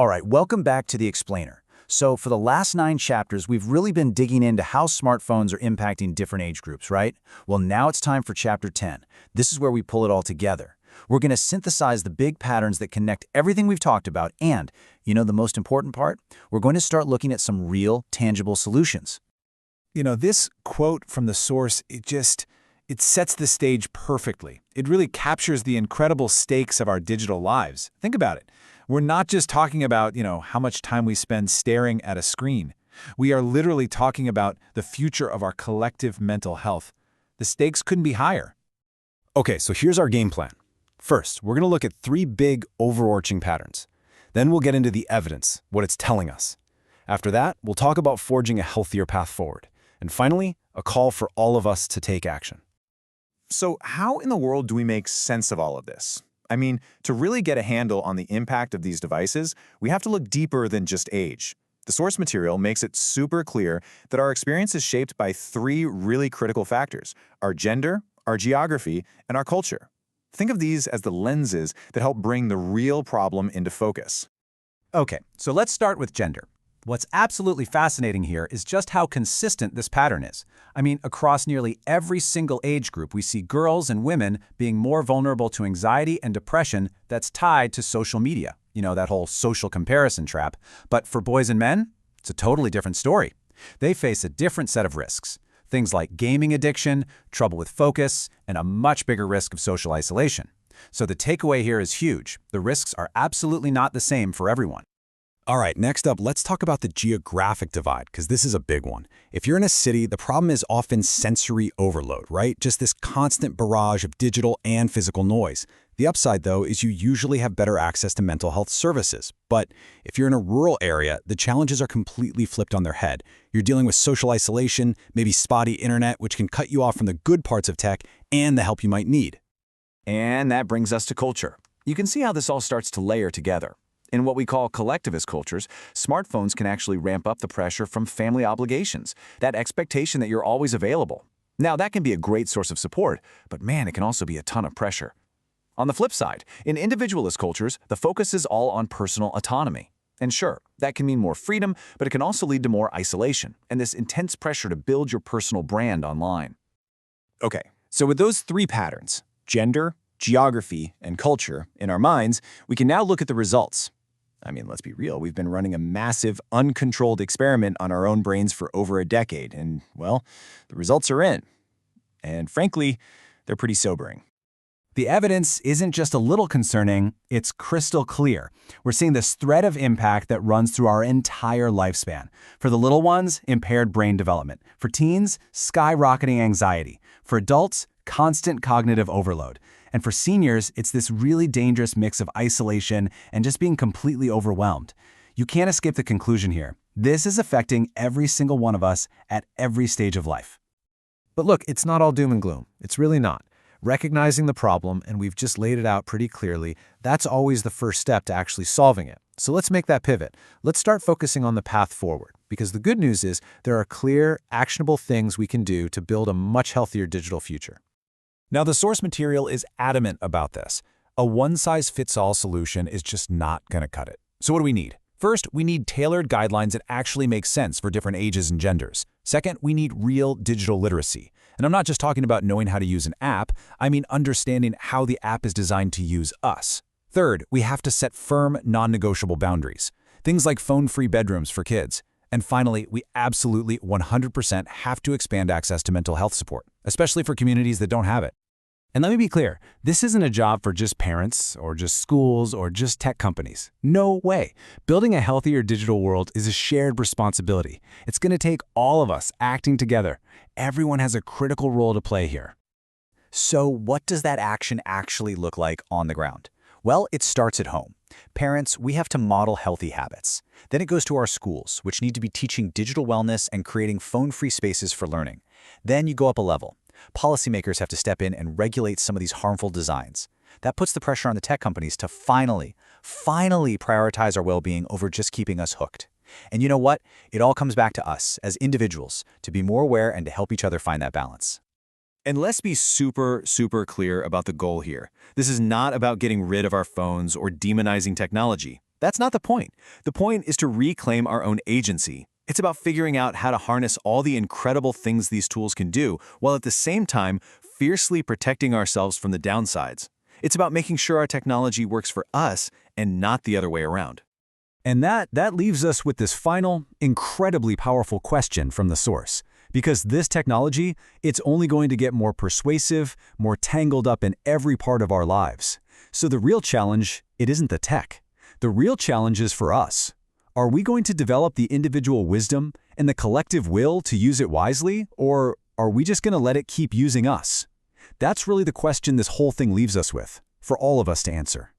All right, welcome back to the Explainer. So for the last 9 chapters, we've really been digging into how smartphones are impacting different age groups, right? Well, now it's time for Chapter 10. This is where we pull it all together. We're going to synthesize the big patterns that connect everything we've talked about, and, the most important part? We're going to start looking at some real, tangible solutions. This quote from the source, it sets the stage perfectly. It really captures the incredible stakes of our digital lives. Think about it. We're not just talking about, how much time we spend staring at a screen. We are literally talking about the future of our collective mental health. The stakes couldn't be higher. Okay, so here's our game plan. First, we're going to look at 3 big overarching patterns. Then we'll get into the evidence, what it's telling us. After that, we'll talk about forging a healthier path forward. And finally, a call for all of us to take action. So how in the world do we make sense of all of this? I mean, to really get a handle on the impact of these devices, we have to look deeper than just age. The source material makes it super clear that our experience is shaped by 3 really critical factors: our gender, our geography, and our culture. Think of these as the lenses that help bring the real problem into focus. Okay, so let's start with gender. What's absolutely fascinating here is just how consistent this pattern is. I mean, across nearly every single age group, we see girls and women being more vulnerable to anxiety and depression that's tied to social media. That whole social comparison trap. But for boys and men, it's a totally different story. They face a different set of risks. Things like gaming addiction, trouble with focus, and a much bigger risk of social isolation. So the takeaway here is huge. The risks are absolutely not the same for everyone. All right, next up, let's talk about the geographic divide, because this is a big one. If you're in a city, the problem is often sensory overload, right? Just this constant barrage of digital and physical noise. The upside, though, is you usually have better access to mental health services. But if you're in a rural area, the challenges are completely flipped on their head. You're dealing with social isolation, maybe spotty internet, which can cut you off from the good parts of tech and the help you might need. And that brings us to culture. You can see how this all starts to layer together. In what we call collectivist cultures, smartphones can actually ramp up the pressure from family obligations, that expectation that you're always available. Now, that can be a great source of support, but man, it can also be a ton of pressure. On the flip side, in individualist cultures, the focus is all on personal autonomy. And sure, that can mean more freedom, but it can also lead to more isolation and this intense pressure to build your personal brand online. Okay, so with those 3 patterns, gender, geography, and culture, in our minds, we can now look at the results. I mean, let's be real, we've been running a massive, uncontrolled experiment on our own brains for over a decade, and, well, the results are in. And frankly, they're pretty sobering. The evidence isn't just a little concerning, it's crystal clear. We're seeing this thread of impact that runs through our entire lifespan. For the little ones, impaired brain development. For teens, skyrocketing anxiety. For adults, constant cognitive overload. And for seniors, it's this really dangerous mix of isolation and just being completely overwhelmed. You can't escape the conclusion here. This is affecting every single one of us at every stage of life. But look, it's not all doom and gloom. It's really not. Recognizing the problem, and we've just laid it out pretty clearly, that's always the first step to actually solving it. So let's make that pivot. Let's start focusing on the path forward, because the good news is there are clear, actionable things we can do to build a much healthier digital future. Now, the source material is adamant about this. A one-size-fits-all solution is just not going to cut it. So what do we need? First, we need tailored guidelines that actually make sense for different ages and genders. Second, we need real digital literacy. And I'm not just talking about knowing how to use an app, I mean understanding how the app is designed to use us. Third, we have to set firm, non-negotiable boundaries. Things like phone-free bedrooms for kids. And finally, we absolutely 100% have to expand access to mental health support, especially for communities that don't have it. And let me be clear, this isn't a job for just parents or just schools or just tech companies. No way. Building a healthier digital world is a shared responsibility. It's going to take all of us acting together. Everyone has a critical role to play here. So what does that action actually look like on the ground? Well, it starts at home. Parents, we have to model healthy habits. Then it goes to our schools, which need to be teaching digital wellness and creating phone-free spaces for learning. Then you go up a level. Policymakers have to step in and regulate some of these harmful designs. That puts the pressure on the tech companies to finally prioritize our well-being over just keeping us hooked. And you know what? It all comes back to us as individuals to be more aware and to help each other find that balance. And let's be super clear about the goal here. This is not about getting rid of our phones or demonizing technology. That's not the point. The point is to reclaim our own agency. It's about figuring out how to harness all the incredible things these tools can do, while at the same time fiercely protecting ourselves from the downsides. It's about making sure our technology works for us and not the other way around. And that leaves us with this final, incredibly powerful question from the source. Because this technology, it's only going to get more persuasive, more tangled up in every part of our lives. So the real challenge, it isn't the tech. The real challenge is for us. Are we going to develop the individual wisdom and the collective will to use it wisely, or are we just going to let it keep using us? That's really the question this whole thing leaves us with, for all of us to answer.